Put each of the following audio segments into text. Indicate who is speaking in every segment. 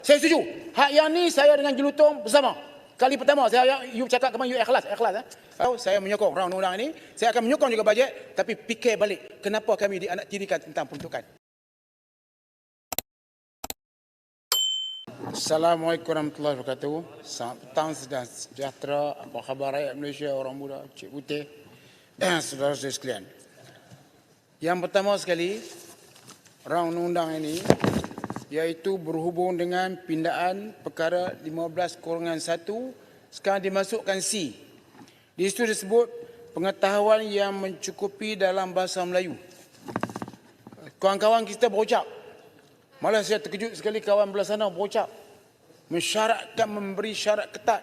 Speaker 1: Saya setuju. Hak yang ni saya dengan Jelutong bersama. Kali pertama saya you cakap kemana you ikhlas. Saya menyokong rancangan undang ini. Saya akan menyokong juga bajet, tapi fikir balik kenapa kami dianak tirikan tentang peruntukan. Assalamualaikum warahmatullahi wabarakatuh. Selamat petang, sedang sejahtera. Apa khabar rakyat Malaysia, orang muda, Cik Putih, saudara-saudara sekalian. Yang pertama sekali, rancangan undang-undang ini iaitu berhubung dengan pindaan perkara 15/1 sekarang dimasukkan C. Di situ disebut pengetahuan yang mencukupi dalam bahasa Melayu. Kawan-kawan kita berucap. Malah saya terkejut sekali kawan belah sana berucap. Mensyaratkan, memberi syarat ketat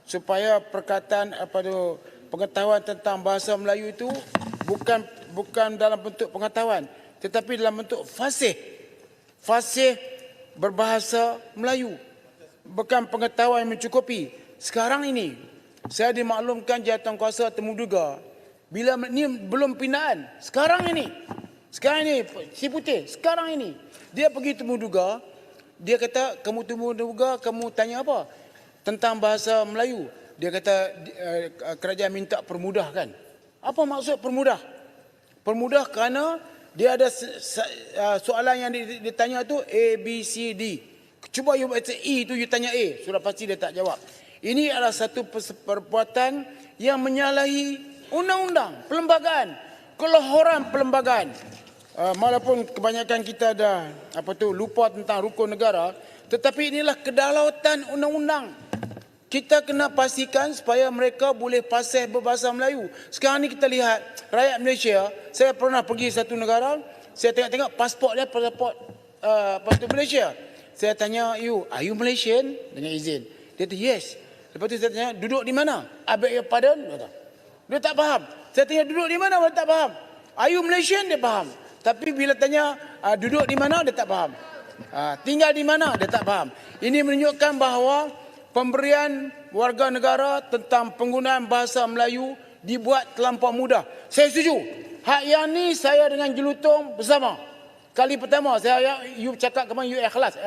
Speaker 1: supaya perkataan pengetahuan tentang bahasa Melayu itu bukan dalam bentuk pengetahuan tetapi dalam bentuk fasih berbahasa Melayu, bukan pengetahuan yang mencukupi. Sekarang ini saya dimaklumkan jawatankuasa temuduga bila ini belum pindaan. Sekarang ini si Putih, sekarang ini dia pergi temuduga, dia kata kamu temuduga, kamu tanya apa tentang bahasa Melayu. Dia kata kerajaan minta permudahkan. Apa maksud permudah? Permudah kerana dia ada soalan yang ditanya tu A, B, C, D. Cuba you baca E tu, you tanya A. Sudah pasti dia tak jawab. Ini adalah satu perbuatan yang menyalahi undang-undang perlembagaan. Kelohoran perlembagaan. Walaupun kebanyakan kita dah lupa tentang rukun negara, tetapi inilah kedaulatan undang-undang. Kita kena pastikan supaya mereka boleh fasih berbahasa Melayu. Sekarang ni kita lihat rakyat Malaysia, saya pernah pergi satu negara, saya tengok pasport dia pasport Malaysia. Saya tanya, are you Malaysian? Dengan izin. Dia kata, yes. Lepas tu saya tanya, duduk di mana? I beg your pardon? Dia tak faham. Saya tanya, duduk di mana? Dia tak faham. Are you Malaysian? Dia faham. Tapi bila tanya, duduk di mana? Dia tak faham. Tinggal di mana? Dia tak faham. Ini menunjukkan bahawa pemberian warga negara tentang penggunaan bahasa Melayu dibuat terlampau mudah. Saya setuju. Hak yang ni saya dengan Jelutong bersama. Kali pertama you cakap kemana you ikhlas.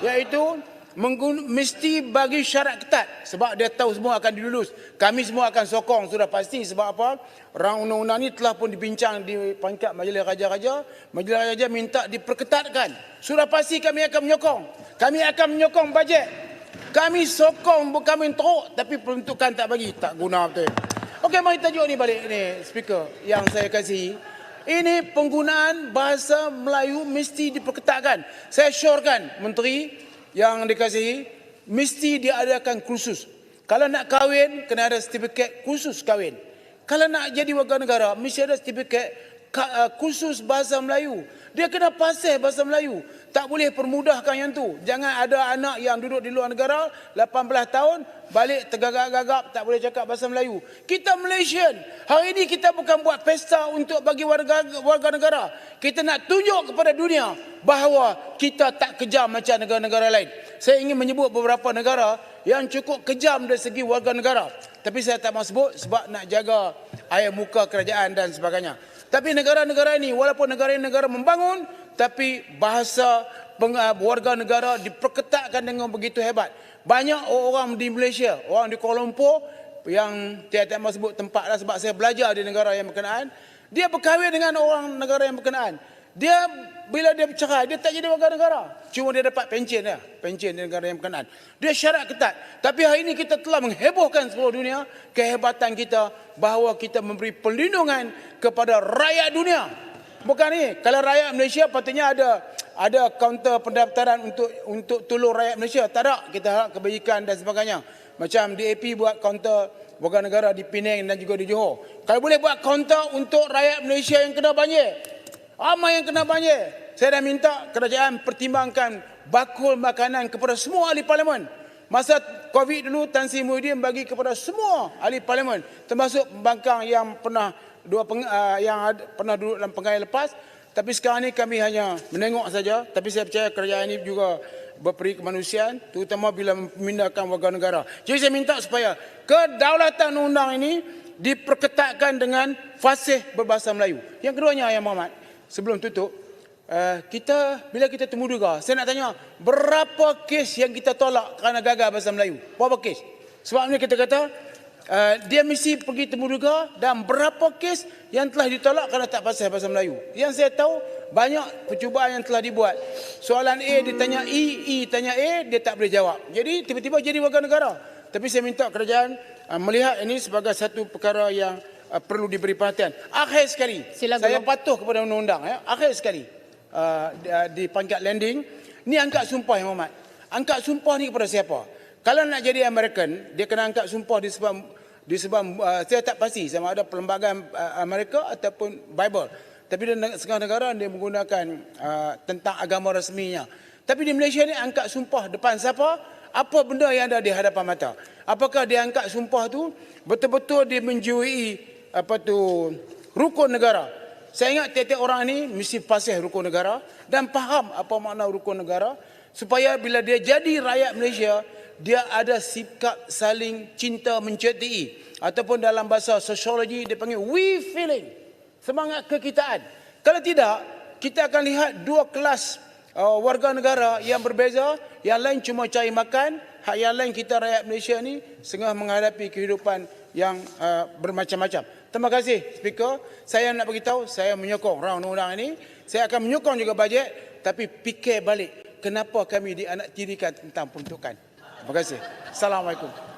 Speaker 1: Iaitu mesti bagi syarat ketat sebab dia tahu semua akan dilulus. Kami semua akan sokong sudah pasti sebab apa? Rancangan undang-undang ni telah pun dibincang di peringkat Majlis Raja-Raja. Majlis Raja minta diperketatkan. Sudah pasti kami akan menyokong. Kami akan menyokong bajet. Kami sokong, bukan kami teruk, tapi peruntukan tak bagi, tak guna betul. Okey, mari tajuk ni balik ni speaker yang saya kasih. Ini penggunaan bahasa Melayu mesti diperketatkan. Saya syorkan menteri yang dikasihi mesti diadakan kursus. Kalau nak kahwin kena ada sertifikat kursus kahwin. Kalau nak jadi warga negara mesti ada sertifikat kursus bahasa Melayu. Dia kena fasih bahasa Melayu. Tak boleh permudahkan yang tu. Jangan ada anak yang duduk di luar negara 18 tahun balik tergagap-gagap tak boleh cakap bahasa Melayu. Kita Malaysian. Hari ini kita bukan buat pesta untuk bagi warga negara. Kita nak tunjuk kepada dunia bahawa kita tak kejam macam negara-negara lain. Saya ingin menyebut beberapa negara yang cukup kejam dari segi warga negara. Tapi saya tak mahu sebut sebab nak jaga air muka kerajaan dan sebagainya. Tapi negara-negara ini walaupun negara-negara membangun, tapi bahasa warga negara diperketatkan dengan begitu hebat. Banyak orang di Malaysia, orang di Kuala Lumpur yang tidak mahu sebut tempat lah sebab saya belajar di negara yang berkenaan. Dia berkahwin dengan orang negara yang berkenaan. Dia bila dia bercerai, dia tak jadi warga negara. Cuma dia dapat pencen dia, pencen di negara yang berkenaan. Dia syarat ketat. Tapi hari ini kita telah menghebohkan seluruh dunia kehebatan kita bahawa kita memberi perlindungan kepada rakyat dunia. Bukan ni, kalau rakyat Malaysia patutnya ada kaunter pendaftaran untuk tolong rakyat Malaysia. Tak ada, kita harap kebajikan dan sebagainya. Macam DAP buat kaunter warga negara di Penang dan juga di Johor. Kalau boleh buat kaunter untuk rakyat Malaysia yang kena banjir. Ramai yang kena banjir. Saya dah minta kerajaan pertimbangkan bakul makanan kepada semua ahli parlimen. Masa Covid dulu Tan Sri Muhyiddin bagi kepada semua ahli parlimen termasuk pembangkang yang pernah duduk dalam pengaian lepas. Tapi sekarang ni kami hanya menengok saja. Tapi saya percaya kerajaan ini juga berperi kemanusiaan, terutama bila memindahkan warga negara. Jadi saya minta supaya kedaulatan undang ini diperketatkan dengan fasih berbahasa Melayu. Yang keduanya, Yang Mohd, sebelum tutup, bila kita temuduga, saya nak tanya, berapa kes yang kita tolak kerana gagal bahasa Melayu? Berapa kes? Sebabnya kita kata, dia mesti pergi temuduga, dan berapa kes yang telah ditolak kerana tak fasih bahasa Melayu. Yang saya tahu, banyak percubaan yang telah dibuat. Soalan A ditanya E tanya A, dia tak boleh jawab. Jadi tiba-tiba jadi warga negara. Tapi saya minta kerajaan melihat ini sebagai satu perkara yang perlu diberi perhatian. Akhir sekali, saya patuh kepada undang-undang. Akhir sekali, di pangkat landing, ni angkat sumpah yang hormat. Angkat sumpah ni kepada siapa? Kalau nak jadi American, dia kena angkat sumpah disebab saya tak pasti sama ada perlembagaan Amerika ataupun Bible. Tapi di setengah negara dia menggunakan tentang agama resminya. Tapi di Malaysia ni angkat sumpah depan siapa? Apa benda yang ada di hadapan mata? Apakah dia angkat sumpah tu betul-betul dia menjiwai rukun negara? Saya ingat tiap-tiap orang ni mesti fasih rukun negara dan faham apa makna rukun negara, supaya bila dia jadi rakyat Malaysia, dia ada sikap saling cinta mencintai, ataupun dalam bahasa sosiologi dia panggil we feeling. Semangat kekitaan. Kalau tidak, kita akan lihat dua kelas warga negara yang berbeza. Yang lain cuma cari makan, yang lain kita rakyat Malaysia ni tengah menghadapi kehidupan yang bermacam-macam. Terima kasih Speaker. Saya nak beritahu, saya menyokong rang undang-undang ini. Saya akan menyokong juga bajet, tapi fikir balik kenapa kami dianaktirikan tentang peruntukan. Terima kasih. Assalamualaikum.